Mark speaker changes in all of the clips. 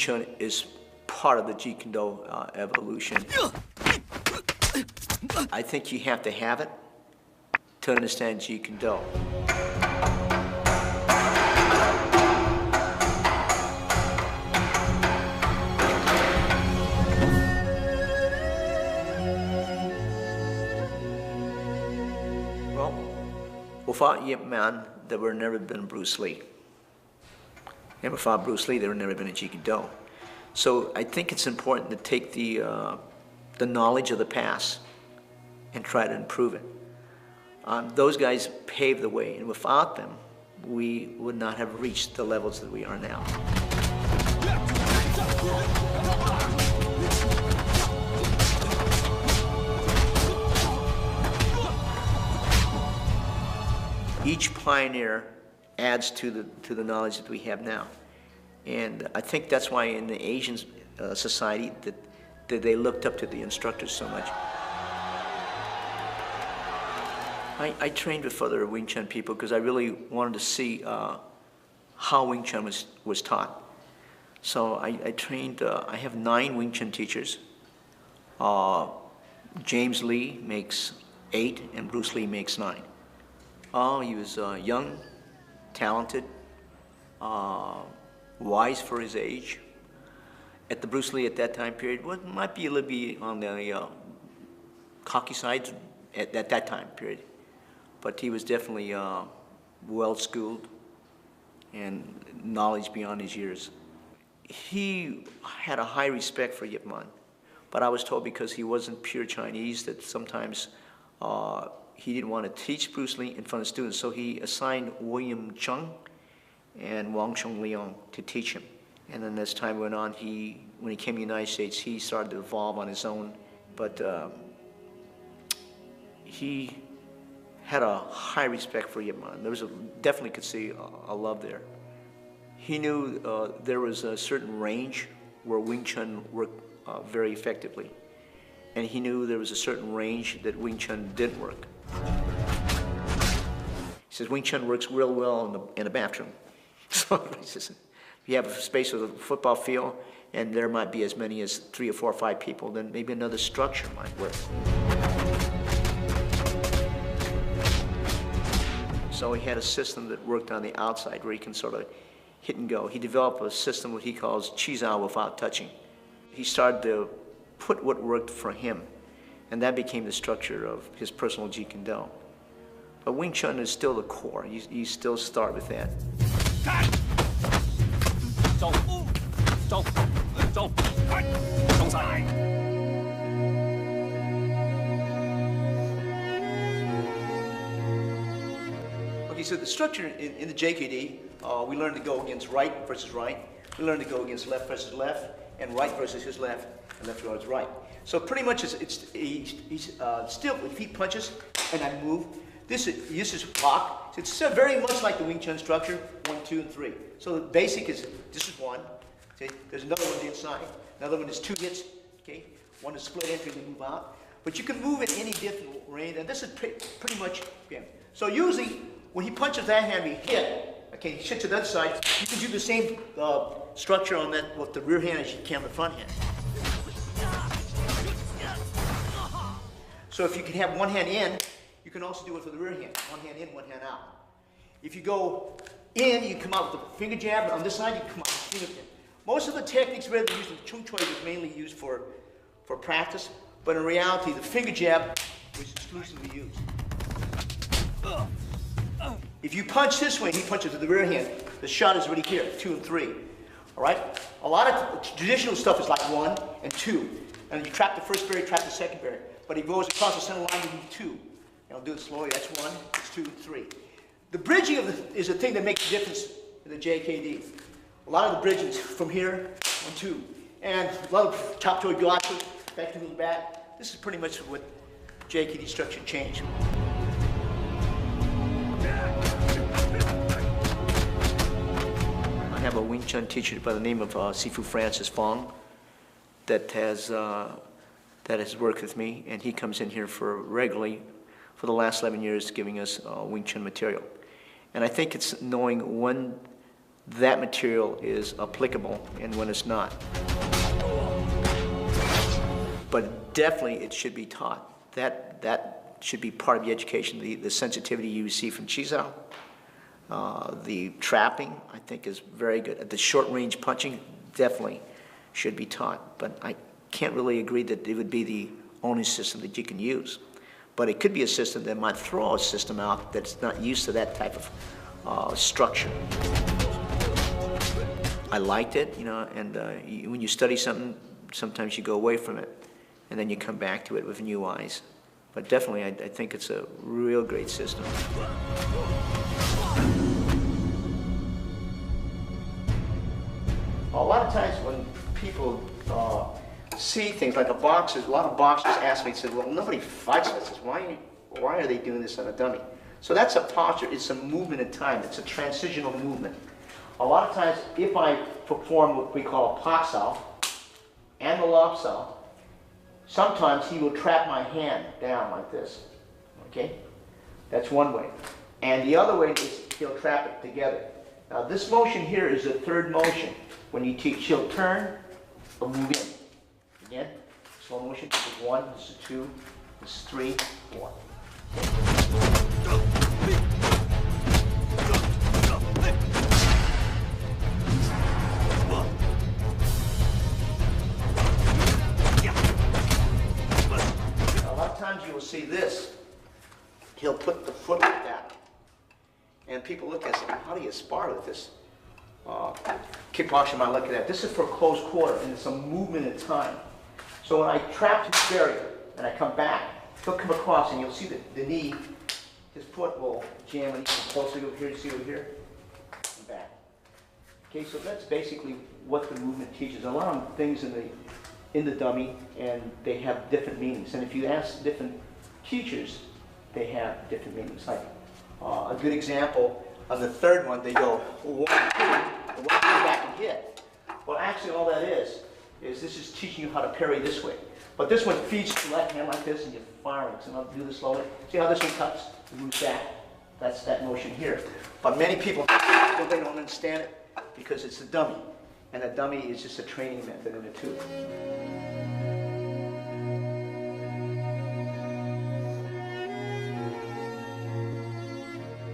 Speaker 1: Chun is part of the Jeet Kune Do evolution. I think you have to have it to understand Jeet Kune Do. Well, without Yip Man, there would never been Bruce Lee. And without Bruce Lee, there would never been a Jeet Kune Do. So I think it's important to take the knowledge of the past and try to improve it. Those guys paved the way, and without them, we would not have reached the levels that we are now. Each pioneer adds to the knowledge that we have now. And I think that's why in the Asian society that they looked up to the instructors so much. I trained with other Wing Chun people because I really wanted to see how Wing Chun was taught. So I trained, I have 9 Wing Chun teachers. James Lee makes 8 and Bruce Lee makes 9. Oh, he was young, talented, wise for his age. At the Bruce Lee at that time period, well, might be a little bit on the cocky side at that time period. But he was definitely well-schooled and knowledge beyond his years. He had a high respect for Yip Man, but I was told because he wasn't pure Chinese that sometimes he didn't want to teach Bruce Lee in front of students, so he assigned William Chung and Wang Chung Leong to teach him. And then as time went on, when he came to the United States, he started to evolve on his own. But he had a high respect for Yip Man. There was definitely could see a love there. He knew there was a certain range where Wing Chun worked very effectively. And he knew there was a certain range that Wing Chun didn't work. He says Wing Chun works real well in the bathroom. So he says, if you have a space with a football field and there might be as many as 3 or 4 or 5 people, then maybe another structure might work. So he had a system that worked on the outside where he can sort of hit and go. He developed a system what he calls Chizao without touching. He started to put what worked for him, and that became the structure of his personal Jeet Kune Do. But Wing Chun is still the core. You still start with that. Okay, so the structure in the JKD, we learn to go against right versus right. We learn to go against left versus left, and right versus his left, and left versus right. So pretty much he's still, if he punches and I move, this is block. So it's very much like the Wing Chun structure, 1, 2, and 3. So the basic is, this is 1. See, there's another one on the inside. Another one is 2 hits. Okay, one is split entry to move out. But you can move in any different range, and this is pretty much him. So usually, when he punches that hand, we hit. Okay, he hits to the other side. You can do the same structure on that with the rear hand as you can with the front hand. So if you can have one hand in, you can also do it for the rear hand. One hand in, one hand out. If you go in, you come out with the finger jab. On this side, you come out with the finger jab. Most of the techniques we used in Chung Choi was mainly used for practice, but in reality, the finger jab was exclusively used. If you punch this way, he punches with the rear hand. The shot is already here, 2 and 3. All right? A lot of traditional stuff is like 1 and 2. And you trap the first berry, trap the second berry. But he goes across the center line, you need 2. And I'll do it slowly. That's 1, it's 2, 3. The bridging is the thing that makes the difference in the JKD. A lot of the bridging is from here and 2. And a lot of top toe gato, back to the back. This is pretty much what JKD structure changed. I have a Wing Chun teacher by the name of Sifu Francis Fong that has worked with me, and he comes in here regularly for the last 11 years giving us Wing Chun material. And I think it's knowing when that material is applicable and when it's not. But definitely it should be taught. That should be part of the education. The sensitivity you receive from Chizo, the trapping, I think is very good. The short range punching definitely should be taught, but I can't really agree that it would be the only system that you can use. But it could be a system that might throw a system out that's not used to that type of structure. I liked it, you know, and when you study something, sometimes you go away from it, and then you come back to it with new eyes. But definitely, I think it's a real great system. A lot of times when people see things like a lot of boxers ask me, said, well, nobody fights like this. Why are they doing this on a dummy? So that's a posture. It's a movement in time. It's a transitional movement. A lot of times, if I perform what we call a pak sao and the lop sao, sometimes he will trap my hand down like this. Okay? That's one way. And the other way is he'll trap it together. Now this motion here is the third motion. When you teach, he'll turn or move in. Again, slow motion. This is 1, this is 2, this is 3, 4. A lot of times you will see this. He'll put the foot like that. And people look at it and say, how do you spar with this? Kickboxing might look at that. This is for close quarter, and it's a movement in time. So when I trap his barrier and I come back, he'll come across and you'll see the knee, his foot will jam and he's closer over here, see over here, and back. Okay, so that's basically what the movement teaches. A lot of things in the dummy, and they have different meanings. And if you ask different teachers, they have different meanings. Like a good example, on the third one, they go 1, 2, and 1, 2 back and hit. Well, actually, all that is this is teaching you how to parry this way. But this one feeds the left hand like this, and you're firing. So I'll do this slowly. See how this one cuts and moves back? That's that motion here. But many people, they don't understand it because it's a dummy. And a dummy is just a training method in it too.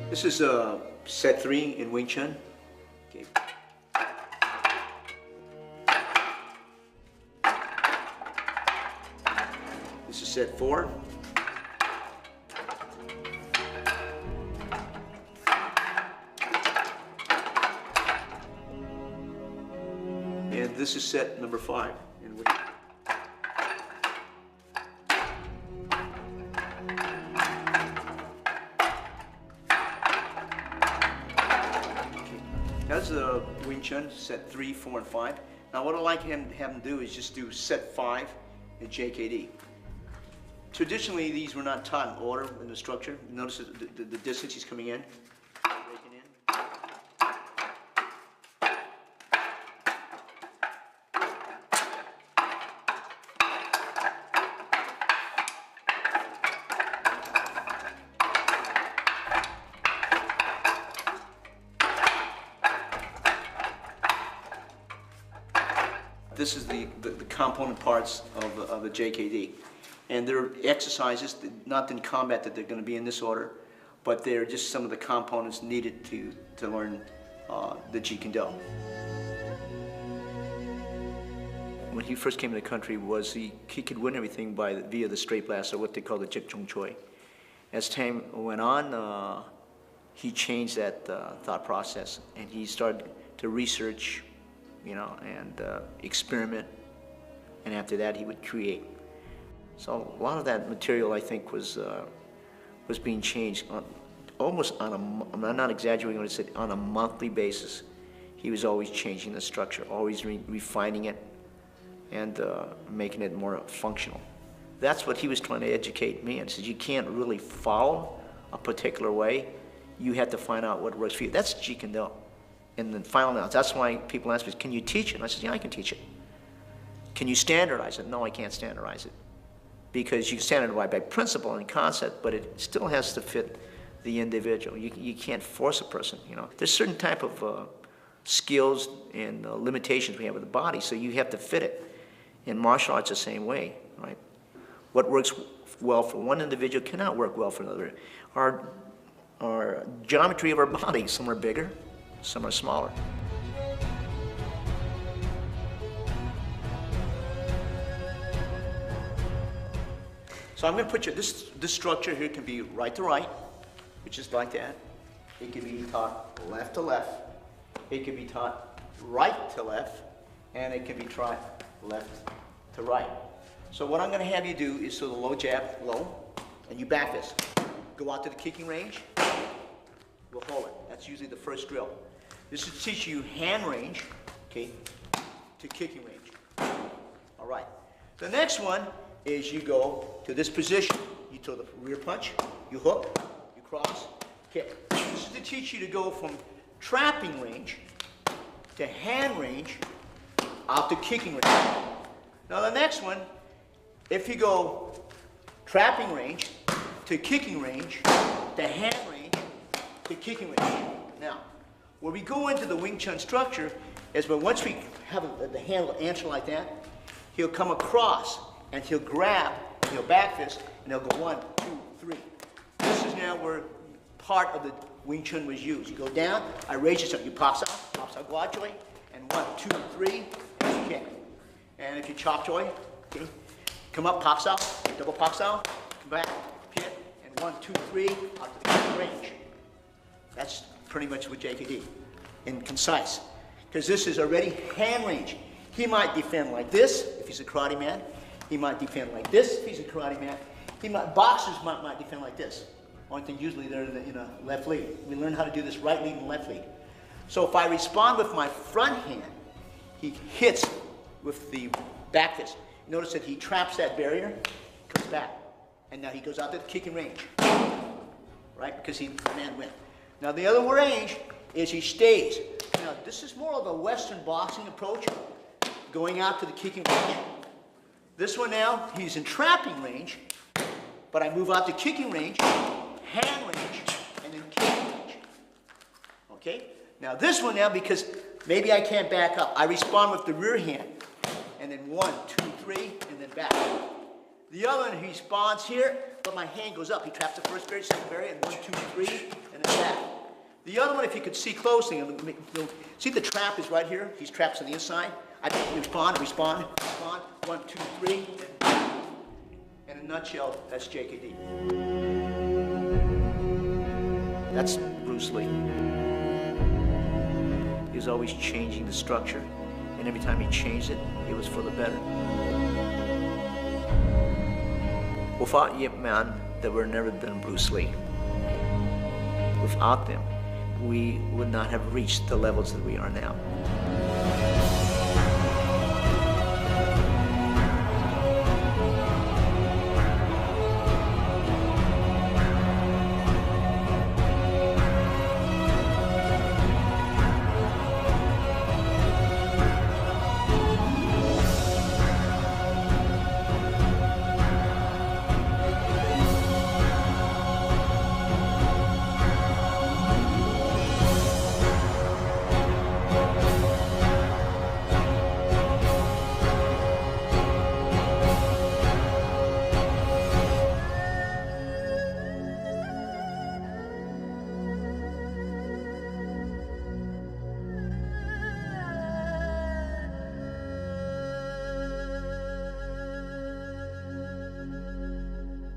Speaker 1: This is set 3 in Wing Chun. Okay. This is set 4. And this is set number 5 in Wing Chun. That's the Wing Chun, set 3, 4, and 5. Now what I'd like to have him do is just do set 5 in JKD. Traditionally, these were not taught in order in the structure. Notice the distance he's coming in, breaking in. This is the component parts of the JKD. And there are exercises, not in combat that they're going to be in this order, but they're just some of the components needed to learn the Jeet Kune Do. When he first came to the country, he could win everything via the straight blast, or what they call the Jik Chung Choi. As time went on, he changed that thought process, and he started to research, you know, and experiment, and after that he would create. So a lot of that material, I think, was being changed almost on I'm not exaggerating when I said on a monthly basis. He was always changing the structure, always refining it, and making it more functional. That's what he was trying to educate me, and says you can't really follow a particular way. You have to find out what works for you. That's Jeet Kune Do. And then final analysis. That's why people ask me, can you teach it? And I said, yeah, I can teach it. Can you standardize it? No, I can't standardize it. Because you can standardize by principle and concept, but it still has to fit the individual. You can't force a person, you know. There's certain type of skills and limitations we have with the body, so you have to fit it. In martial arts, the same way, right? What works well for one individual cannot work well for another. Our geometry of our body, some are bigger, some are smaller. So I'm going to put you, this structure here can be right to right, which is like that. It can be taught left to left. It can be taught right to left, and it can be taught left to right. So what I'm going to have you do is so the low jab, low, and you back this. Go out to the kicking range. We'll hold it. That's usually the first drill. This is to teach you hand range, okay, to kicking range. All right. The next one is you go to this position. You throw the rear punch, you hook, you cross, kick. This is to teach you to go from trapping range to hand range out to kicking range. Now the next one, if you go trapping range to kicking range to hand range to kicking range. Now, where we go into the Wing Chun structure is when once we have the hand answer like that, he'll come across and he'll grab, he'll back fist, and he'll go 1, 2, 3. This is now where part of the Wing Chun was used. You go down, I raise you something, you pops out gradually, and 1, 2, 3, and you kick. And if you chop joy, okay, come up, pops out, double pops out, come back, pit, and 1, 2, 3, out to the kicking range. That's pretty much with JKD, in concise. Because this is already hand range. He might defend like this, if he's a karate man. He might defend like this, if he's a karate man. Boxers might defend like this. Only thing, usually they're in a left lead. We learn how to do this right lead and left lead. So if I respond with my front hand, he hits with the back fist. Notice that he traps that barrier, comes back, and now he goes out to the kicking range, right? Because the man went. Now the other range is he stays. Now this is more of a Western boxing approach, going out to the kicking range. This one now, he's in trapping range, but I move out to kicking range, hand range, and then kicking range. Okay? Now this one now, because maybe I can't back up, I respond with the rear hand, and then 1, 2, 3, and then back. The other one, he responds here, but my hand goes up. He traps the first barrier, second barrier, and 1, 2, 3, and then back. The other one, if you could see closely, see the trap is right here. He's trapped on the inside. I respond, 1, 2, 3. In a nutshell, that's JKD. That's Bruce Lee. He was always changing the structure, and every time he changed it, it was for the better. Without Yip Man, there would never been Bruce Lee. Without them, we would not have reached the levels that we are now.